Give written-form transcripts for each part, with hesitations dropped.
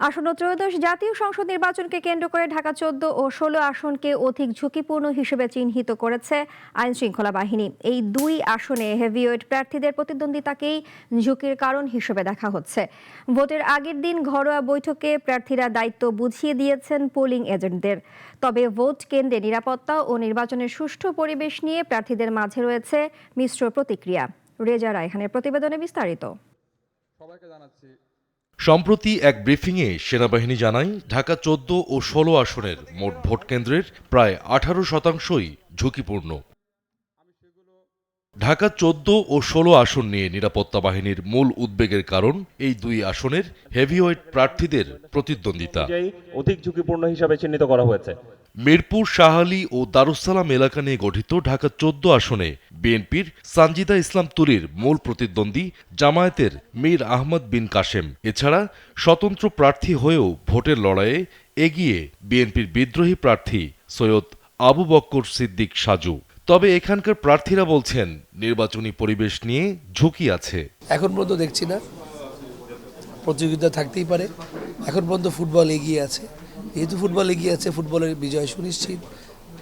আসন্ন ত্রয়োদশ জাতীয় সংসদ নির্বাচনকে কেন্দ্র করে ঢাকা 14 ও 16 আসনকে অধিক ঝুঁকিপূর্ণ হিসেবে চিহ্নিত করেছে আইন শৃঙ্খলা বাহিনী। এই দুই আসনে হেভিওয়েট প্রার্থীদের প্রতিদ্বন্দ্বিতাকেই ঝুঁকির কারণ হিসেবে দেখা হচ্ছে। ভোটের আগের দিন ঘরোয়া বৈঠকে প্রার্থীরা দায়িত্ব বুঝিয়ে দিয়েছেন পোলিং এজেন্টদের। তবে ভোট কেন্দ্রে নিরাপত্তা ও নির্বাচনের সুষ্ঠু পরিবেশ নিয়ে প্রার্থীদের মাঝে রয়েছে মিশ্র প্রতিক্রিয়া। রেজা রায়হানের প্রতিবেদনে বিস্তারিত। সম্প্রতি এক ব্রিফিংয়ে সেনাবাহিনী জানায় ঢাকা 14 ও 16 আসনের মোট ভোট কেন্দ্রের প্রায় 18%ই ঝুঁকিপূর্ণ। ঢাকা 14 ও 16 আসন নিয়ে নিরাপত্তা বাহিনীর মূল উদ্বেগের কারণ এই দুই আসনের হেভিওয়েট প্রার্থীদের প্রতিদ্বন্দ্বিতা অধিক ঝুঁকিপূর্ণ হিসাবে চিহ্নিত করা হয়েছে। মিরপুর, শাহালী ও দারুসালাম এলাকা নিয়ে গঠিত ঢাকা 14 আসনে বিএনপির সানজিদা ইসলাম তুলির মূল প্রতিদ্বন্দ্বী জামায়াতের মীর আহমদ বিন কাশেম। এছাড়া স্বতন্ত্র প্রার্থী হয়েও ভোটের লড়াইয়ে এগিয়ে বিএনপির বিদ্রোহী প্রার্থী সৈয়দ আবু বক্কর সিদ্দিক সাজু। তবে এখানকার প্রার্থীরা বলছেন নির্বাচনী পরিবেশ নিয়ে ঝুঁকি আছে। এখন পর্যন্ত দেখছি না, প্রতিযোগিতা থাকতেই পারে। এখন পর্যন্ত ফুটবল এগিয়ে আছে, যেহেতু ফুটবল এগিয়ে আছে ফুটবলের বিজয় সুনিশ্চিত।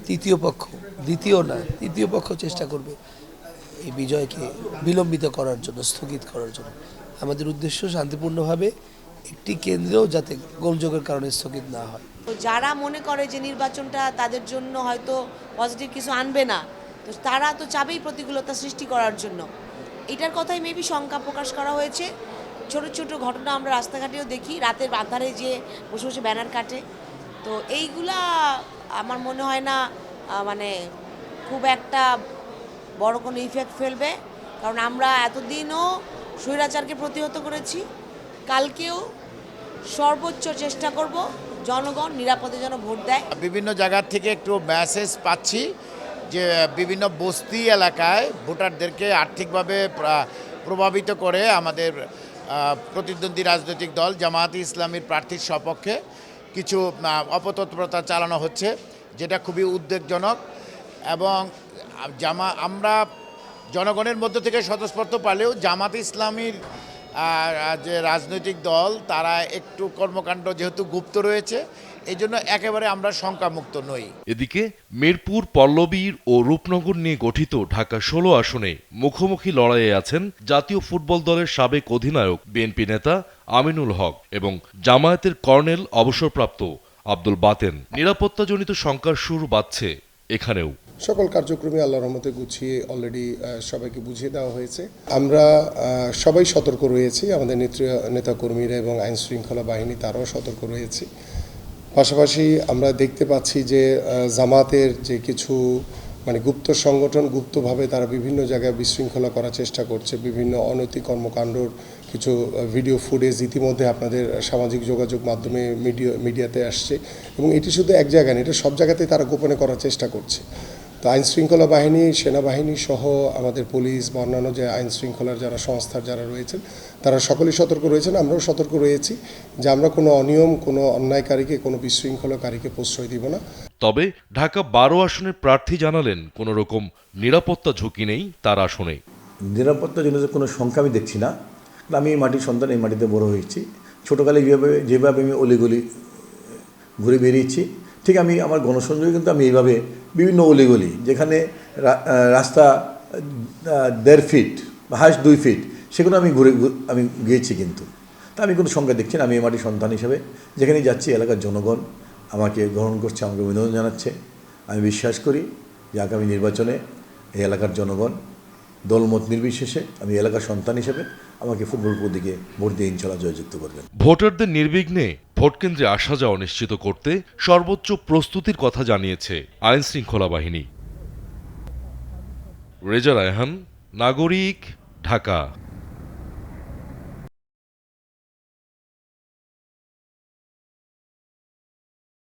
তৃতীয় পক্ষ চেষ্টা করবে এই বিজয়কে বিলম্বিত করার জন্য, স্থগিত করার জন্য। আমাদের উদ্দেশ্য শান্তিপূর্ণভাবে একটি কেন্দ্রেও যাতে গোলযোগের কারণে স্থগিত না হয়। যারা মনে করে যে নির্বাচনটা তাদের জন্য হয়তো পজিটিভ কিছু আনবে না, তো তারা তো চাবেই প্রতিকূলতা সৃষ্টি করার জন্য। এটার কথাই মেবি শঙ্কা প্রকাশ করা হয়েছে। ছোট ছোট ঘটনা আমরা রাস্তাঘাটেও দেখি, রাতের আঁধারে যে বসে বসে ব্যানার কাটে। তো এইগুলা আমার মনে হয় না মানে খুব একটা বড় কোনো ইফেক্ট ফেলবে, কারণ আমরা এতদিনও স্বৈরাচারকে প্রতিহত করেছি। কালকেও সর্বোচ্চ চেষ্টা করব জনগণ নিরাপদে যেন ভোট দেয়। বিভিন্ন জায়গা থেকে একটু মেসেজ পাচ্ছি যে বিভিন্ন বস্তি এলাকায় ভোটারদেরকে আর্থিকভাবে প্রভাবিত করে আমাদের প্রতিদ্বন্দ্বী রাজনৈতিক দল জামায়াতে ইসলামীর প্রার্থীর সপক্ষে কিছু অপতৎপরতা চালানো হচ্ছে, যেটা খুবই উদ্বেগজনক। এবং আমরা জনগণের মধ্য থেকে স্বতঃস্ফূর্ত পালেও জামায়াতে ইসলামীর যে রাজনৈতিক দল তারা একটু কর্মকাণ্ড যেহেতু গুপ্ত রয়েছে, এই জন্য একেবারে আমরা শঙ্কামুক্ত নই। এদিকে মিরপুর, পল্লবীর ও রূপনগর নিয়ে গঠিত ঢাকা 16 আসনে মুখোমুখি লড়াইয়ে আছেন জাতীয় ফুটবল দলের সাবেক অধিনায়ক বিএনপি নেতা আমিনুল হক এবং জামায়াতের কর্নেল অবসরপ্রাপ্ত আব্দুল বাতেন। নিরাপত্তাজনিত শঙ্কার সুর বাজছে এখানেও। সকল কার্যক্রমে আল্লাহর রহমতে গুছিয়ে অলরেডি সবাইকে বুঝিয়ে দেওয়া হয়েছে। আমরা সবাই সতর্ক রয়েছি, আমাদের নেতাকর্মীরা এবং আইন শৃঙ্খলা বাহিনী তারাও সতর্ক রয়েছে। পাশাপাশি আমরা দেখতে পাচ্ছি যে জামাতের যে কিছু গুপ্ত সংগঠন গুপ্তভাবে তারা বিভিন্ন জায়গায় বিশৃঙ্খলা করার চেষ্টা করছে। বিভিন্ন অনৈতিক কর্মকাণ্ডর কিছু ভিডিও ফুটেজ ইতিমধ্যে আপনাদের সামাজিক যোগাযোগ মাধ্যমে মিডিয়াতে আসছে, এবং এটি শুধু এক জায়গায় না, এটা সব জায়গাতেই তারা গোপনে করার চেষ্টা করছে। তো আইন শৃঙ্খলা বাহিনী, সেনাবাহিনী সহ আমাদের পুলিশ বা অন্যান্য যে আইন শৃঙ্খলার যারা সংস্থার যারা রয়েছেন তারা সকলেই সতর্ক রয়েছেন। আমরাও সতর্ক রয়েছি যে আমরা কোনো অনিয়ম, কোনো অন্যায়কারীকে, কোনো বিশৃঙ্খলাকারীকে প্রশ্রয় দিব না। তবে ঢাকা 12 আসনের প্রার্থী জানালেন কোনো রকম নিরাপত্তা ঝুঁকি নেই তার আসনে। নিরাপত্তার জন্য কোনো শঙ্কা আমি দেখছি না। আমি এই মাটির সন্তান, এই মাটিতে বড় হয়েছি। ছোটোকালে যেভাবে আমি অলিগলি ঘুরে বেরিয়েছি, ঠিক আমি আমার গণসংযোগে কিন্তু আমি এইভাবে বিভিন্ন অলিগলি যেখানে রাস্তা 1.5 ফিট বা হাইস্ট 2 ফিট সেগুলো আমি আমি গিয়েছি, কিন্তু তা আমি কোনো সংখ্যা দেখছি না। আমি এই মাটির সন্তান হিসেবে যেখানেই যাচ্ছি এলাকার জনগণ আমাকে গ্রহণ করছে, আমাকে অভিনন্দন জানাচ্ছে। আমি বিশ্বাস করি যে আগামী নির্বাচনে এই এলাকার জনগণ দলমত নির্বিশেষে আমি এলাকার সন্তান হিসেবে আমাকে ফুটবল প্রতীকে ভোট দিয়ে ইনশাল্লাহ জয়যুক্ত করবেন। ভোটারদের নির্বিঘ্নে ভোটকেন্দ্রে আসা যাওয়া নিশ্চিত করতে সর্বোচ্চ প্রস্তুতির কথা জানিয়েছে আইন শৃঙ্খলা বাহিনী। রেজা রায়হান, নাগরিক, ঢাকা।